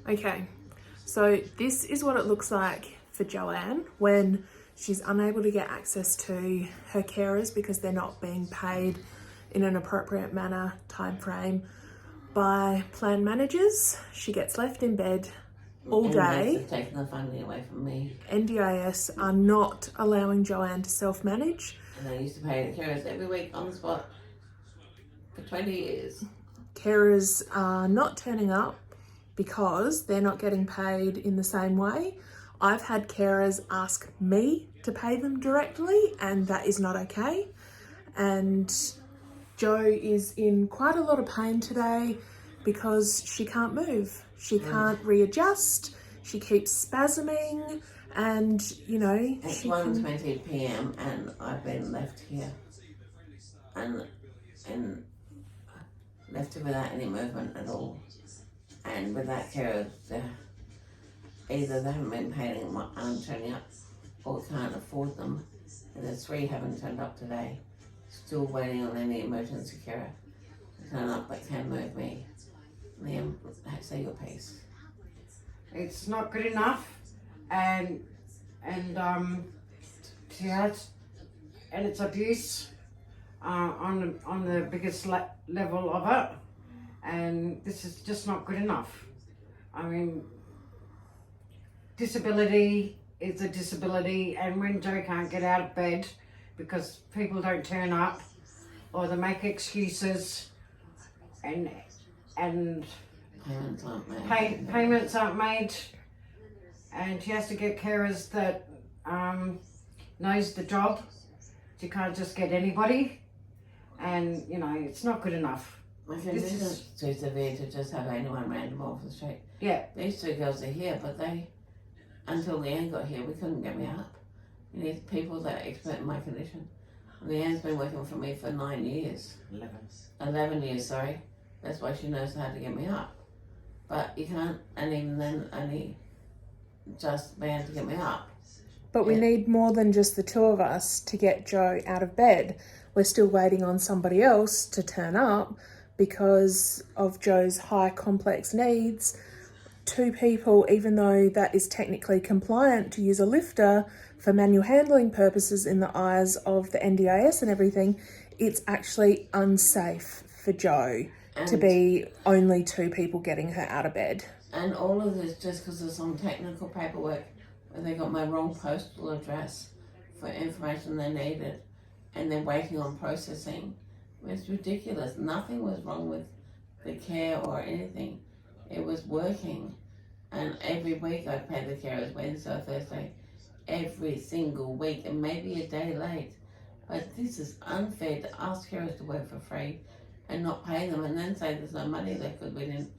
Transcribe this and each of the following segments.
Okay, so this is what it looks like for Joanne when she's unable to get access to her carers because they're not being paid in an appropriate manner, time frame by plan managers. She gets left in bed all day. NDIS have taken the funding away from me. NDIS are not allowing Joanne to self-manage. And I used to pay the carers every week on the spot for 20 years. Carers are not turning up because they're not getting paid in the same way. I've had carers ask me to pay them directly, and that is not okay. And Jo is in quite a lot of pain today because she can't move. She can't readjust. She keeps spasming, and It's 1:20 p.m. and I've been left here and left here without any movement at all, and without carers. Either they haven't been paying what I'm turning up, or can't afford them, and the 3 haven't turned up today. Still waiting on any emergency carer to turn up but can move me. Liam, say your piece. It's not good enough, and she has, and it's abuse on the biggest level of it, and this is just not good enough. I mean, disability is a disability, and when Jo can't get out of bed because people don't turn up or they make excuses and payments aren't made, and she has to get carers that knows the job. She can't just get anybody, and it's not good enough. My condition is too severe to just have anyone random off the street. Yeah. These 2 girls are here, but until Leanne got here, we couldn't get me up. You need people that are expert in my condition. Leanne's been working for me for 9 years. 11 years, sorry. That's why she knows how to get me up. But you can't, and even then, only just man to get me up. But we need more than just the 2 of us to get Jo out of bed. We're still waiting on somebody else to turn up because of Jo's high complex needs. 2 people, even though that is technically compliant to use a lifter for manual handling purposes in the eyes of the NDIS and everything, it's actually unsafe for Jo to be only 2 people getting her out of bed. And all of this just because of some technical paperwork where they got my wrong postal address for information they needed, and they're waiting on processing. It's ridiculous. Nothing was wrong with the care or anything. It was working, and every week I pay the carers Wednesday or Thursday, every single week, and maybe a day late. But this is unfair to ask carers to work for free and not pay them, and then say there's no money there because we didn't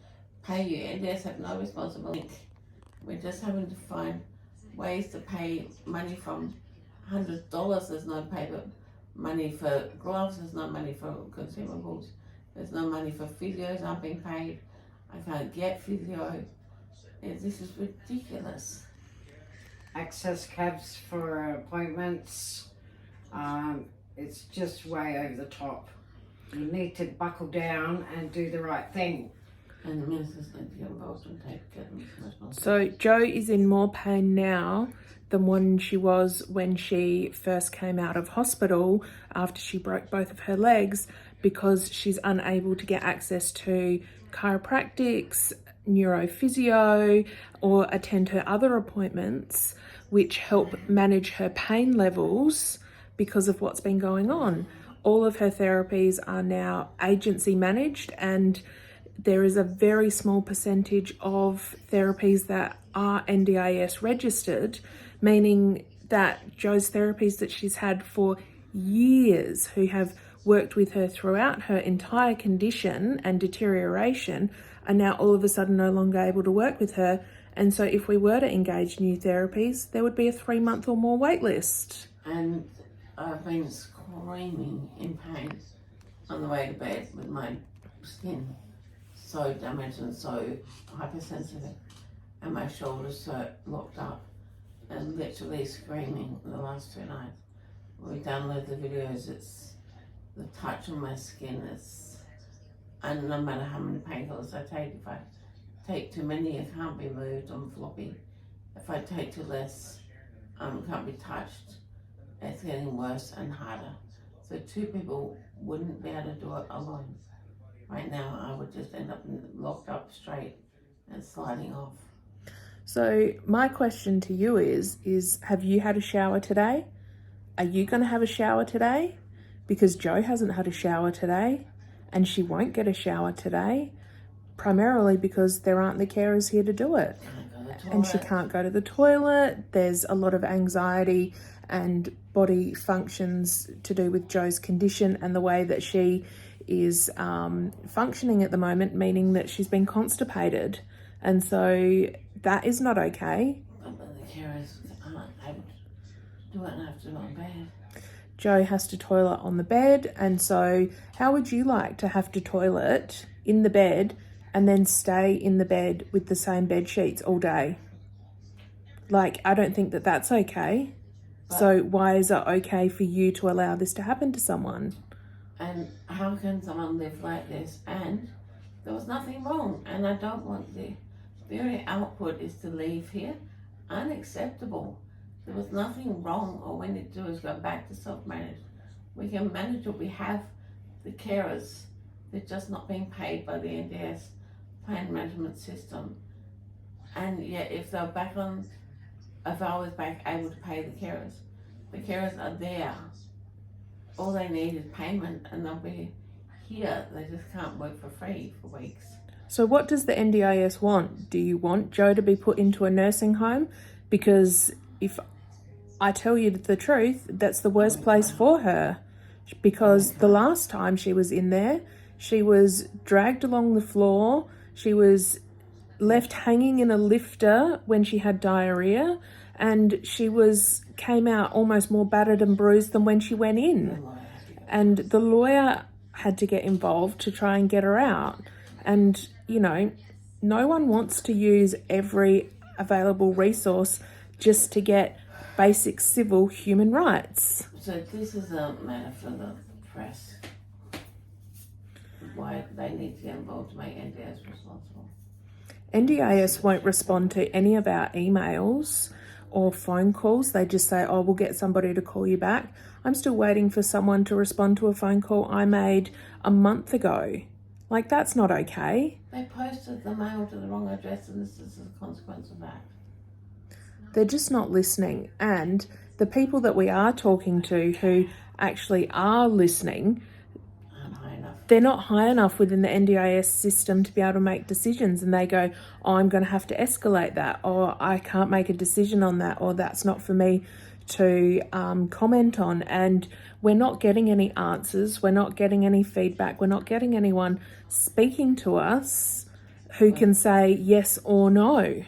pay you. NDS have no responsibility. We're just having to find ways to pay money from $100. There's no paper money for gloves. There's no money for consumables. There's no money for physios aren't being paid. I can't get physio. This is ridiculous. Access cabs for appointments. It's just way over the top. You need to buckle down and do the right thing. And the ministers need to get involved and get them responsible. So Jo is in more pain now than when she was when she first came out of hospital after she broke both of her legs, because she's unable to get access to chiropractics, neurophysio, or attend her other appointments, which help manage her pain levels because of what's been going on. All of her therapies are now agency managed, and there is a very small percentage of therapies that are NDIS registered, meaning that Jo's therapies that she's had for years, who have worked with her throughout her entire condition and deterioration, are now all of a sudden no longer able to work with her. And so if we were to engage new therapies, there would be a 3-month or more wait list. And I've been screaming in pain on the way to bed with my skin so damaged and so hypersensitive, and my shoulders so locked up, and literally screaming the last 2 nights. We download the videos, it's the touch on my skin, and no matter how many painkillers I take, if I take too many, it can't be moved, I'm floppy. If I take too less, it can't be touched. It's getting worse and harder. So 2 people wouldn't be able to do it alone. Right now, I would just end up locked up straight and sliding off. So my question to you is have you had a shower today? Are you going to have a shower today? Because Jo hasn't had a shower today, and she won't get a shower today, primarily because there aren't the carers here to do it. And she can't go to the toilet. There's a lot of anxiety and body functions to do with Jo's condition and the way that she is functioning at the moment, meaning that she's been constipated. And so that is not okay. But the carers aren't able to do it and have to do it on bed. Jo has to toilet on the bed, and so how would you like to have to toilet in the bed and then stay in the bed with the same bed sheets all day? Like, I don't think that that's okay. So why is it okay for you to allow this to happen to someone? And how can someone live like this? And there was nothing wrong, and I don't want the only output is to leave here. Unacceptable. There was nothing wrong. All we need to do is go back to self-manage. We can manage what we have. The carers, they're just not being paid by the NDIS plan management system. And yet, if I was back able to pay the carers are there. All they need is payment, and they'll be here. They just can't work for free for weeks. So what does the NDIS want? Do you want Jo to be put into a nursing home? Because if I tell you the truth, that's the worst place for her. Because the last time she was in there, she was dragged along the floor. She was left hanging in a lifter when she had diarrhea, and she came out almost more battered and bruised than when she went in. And the lawyer had to get involved to try and get her out. And, you know, no one wants to use every available resource just to get basic civil human rights. So this is a matter for the press. Why they need to get involved to make NDIS responsible. NDIS won't respond to any of our emails or phone calls. They just say, oh, we'll get somebody to call you back. I'm still waiting for someone to respond to a phone call I made a month ago. Like, that's not okay. They posted the mail to the wrong address, and this is the consequence of that. They're just not listening. And the people that we are talking to who actually are listening, Aren't high enough. they're not high enough within the NDIS system to be able to make decisions. And they go, oh, I'm going to have to escalate that, or I can't make a decision on that, or that's not for me to comment on. And we're not getting any answers. We're not getting any feedback. We're not getting anyone speaking to us who can say yes or no,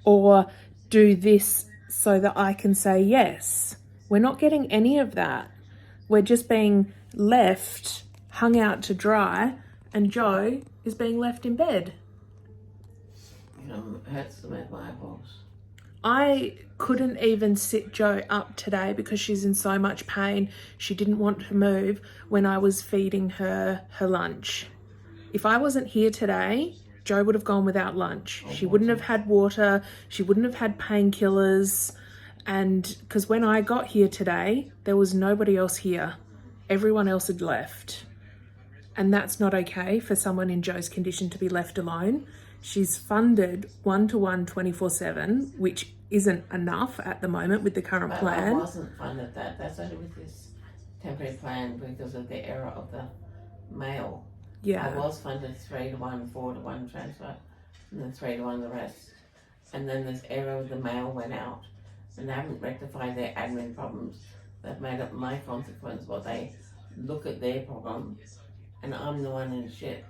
or do this so that I can say yes. We're not getting any of that. We're just being left hung out to dry, and Jo is being left in bed. It hurts to make my eyeballs. I couldn't even sit Jo up today because she's in so much pain. She didn't want to move when I was feeding her lunch. If I wasn't here today, Jo would have gone without lunch. She wouldn't have had water. She wouldn't have had painkillers. And because when I got here today, there was nobody else here. Everyone else had left. And that's not okay for someone in Jo's condition to be left alone. She's funded 1-to-1 24/7, which isn't enough at the moment with the current plan. I wasn't funded that. That's only with this temporary plan because of the error of the mail. Yeah. I was funded 3-to-1, 4-to-1 transfer, and then 3-to-1 the rest. And then this error of the mail went out, and they haven't rectified their admin problems. They've made it my consequence while they look at their problem, and I'm the one in shit.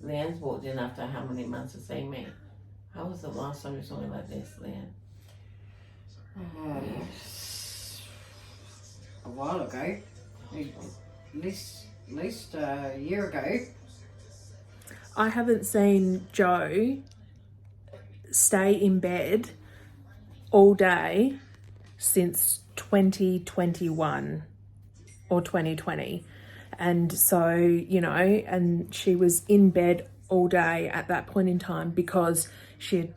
Leanne's walked in after how many months of seeing me? How was the last time you saw me like this, Leanne? A while ago, at least a year ago. I haven't seen Jo stay in bed all day since 2021 or 2020. And so, you know, and she was in bed all day at that point in time because she had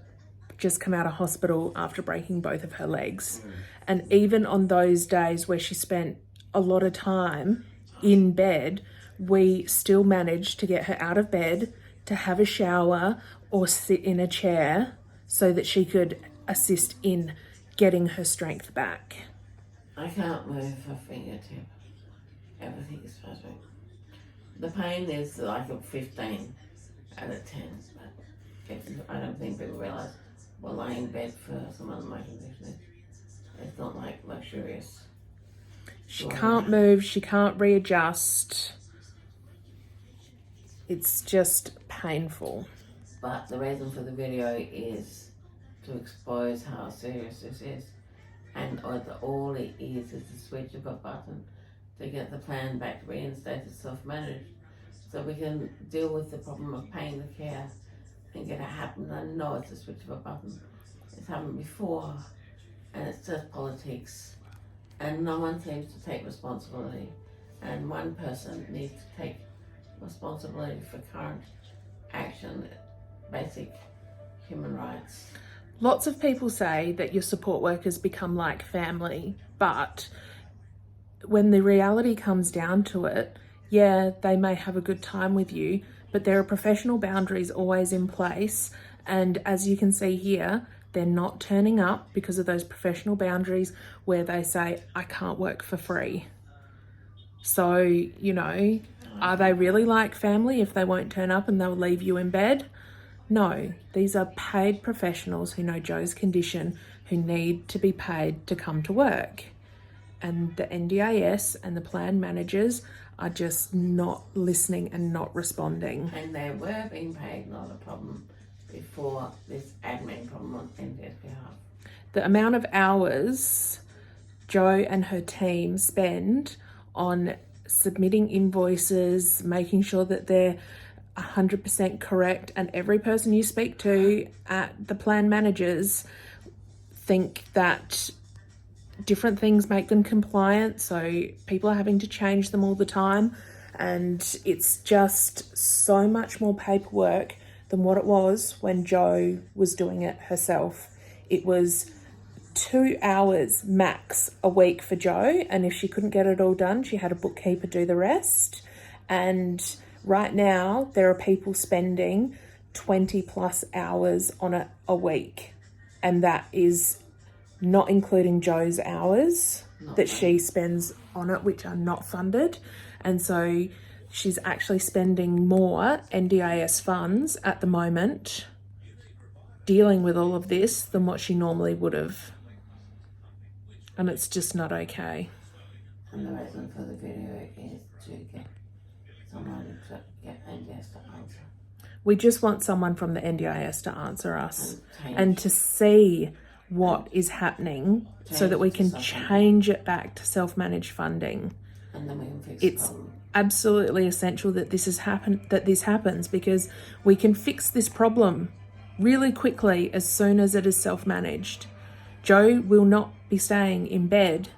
just come out of hospital after breaking both of her legs. And even on those days where she spent a lot of time in bed, we still managed to get her out of bed, to have a shower or sit in a chair so that she could assist in getting her strength back. I can't move a fingertip. Everything is perfect. The pain is like a 15 out of 10, but I don't think people realise we're lying in bed for someone in my condition. It's not like luxurious. She can't move, she can't readjust. It's just painful. But the reason for the video is to expose how serious this is. And all it is the switch of a button to get the plan back to reinstated self-managed, so we can deal with the problem of paying the care and get it happen. I know it's a switch of a button. It's happened before, and it's just politics. And no one seems to take responsibility. And one person needs to take responsibility for current action, basic human rights. Lots of people say that your support workers become like family, but when the reality comes down to it, yeah, they may have a good time with you, but there are professional boundaries always in place. And as you can see here, they're not turning up because of those professional boundaries where they say, I can't work for free. So, you know, are they really like family if they won't turn up and they'll leave you in bed? No, these are paid professionals who know Joe's condition, who need to be paid to come to work. And the NDIS and the plan managers are just not listening and not responding. And they were being paid, not a problem, before this admin problem on NDIS behalf. The amount of hours Joe and her team spend on submitting invoices, making sure that they're 100% correct, and every person you speak to at the plan managers think that different things make them compliant, so people are having to change them all the time, and it's just so much more paperwork than what it was when Joe was doing it herself. It was 2 hours max a week for Joe, and if she couldn't get it all done, she had a bookkeeper do the rest. And right now, there are people spending 20 plus hours on it a week. And that is not including Joe's hours that she spends on it, which are not funded. And so she's actually spending more NDIS funds at the moment dealing with all of this than what she normally would have. And it's just not okay. And the reason for the video is to get someone to get NDIS to answer. We just want someone from the NDIS to answer us and to see what is happening so that we can change it back to self-managed funding. And then we can fix it's the problem. Absolutely essential that this happens, because we can fix this problem really quickly as soon as it is self-managed. Joe will not be staying in bed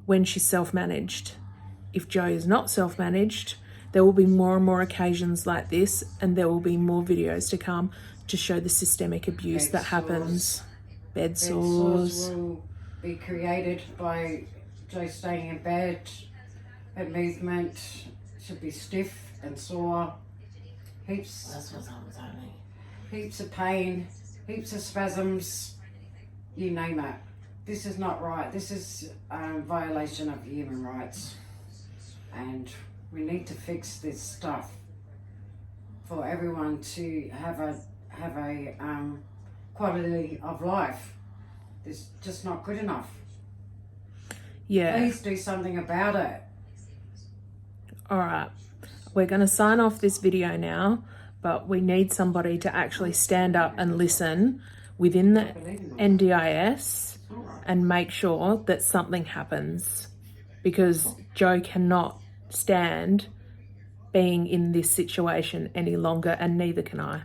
when she's self-managed. If Joe is not self-managed, there will be more and more occasions like this, and there will be more videos to come to show the systemic abuse that happens. Bed sores will be created by Joe staying in bed. Her movement should be stiff and sore. Heaps. That's what's happening. Heaps of pain, heaps of spasms, you name it. This is not right. This is a violation of human rights. And we need to fix this stuff for everyone to have a quality of life. It's just not good enough. Yeah. Please do something about it. All right. We're going to sign off this video now, but we need somebody to actually stand up and listen within the NDIS and make sure that something happens, because Joe cannot stand being in this situation any longer, and neither can I.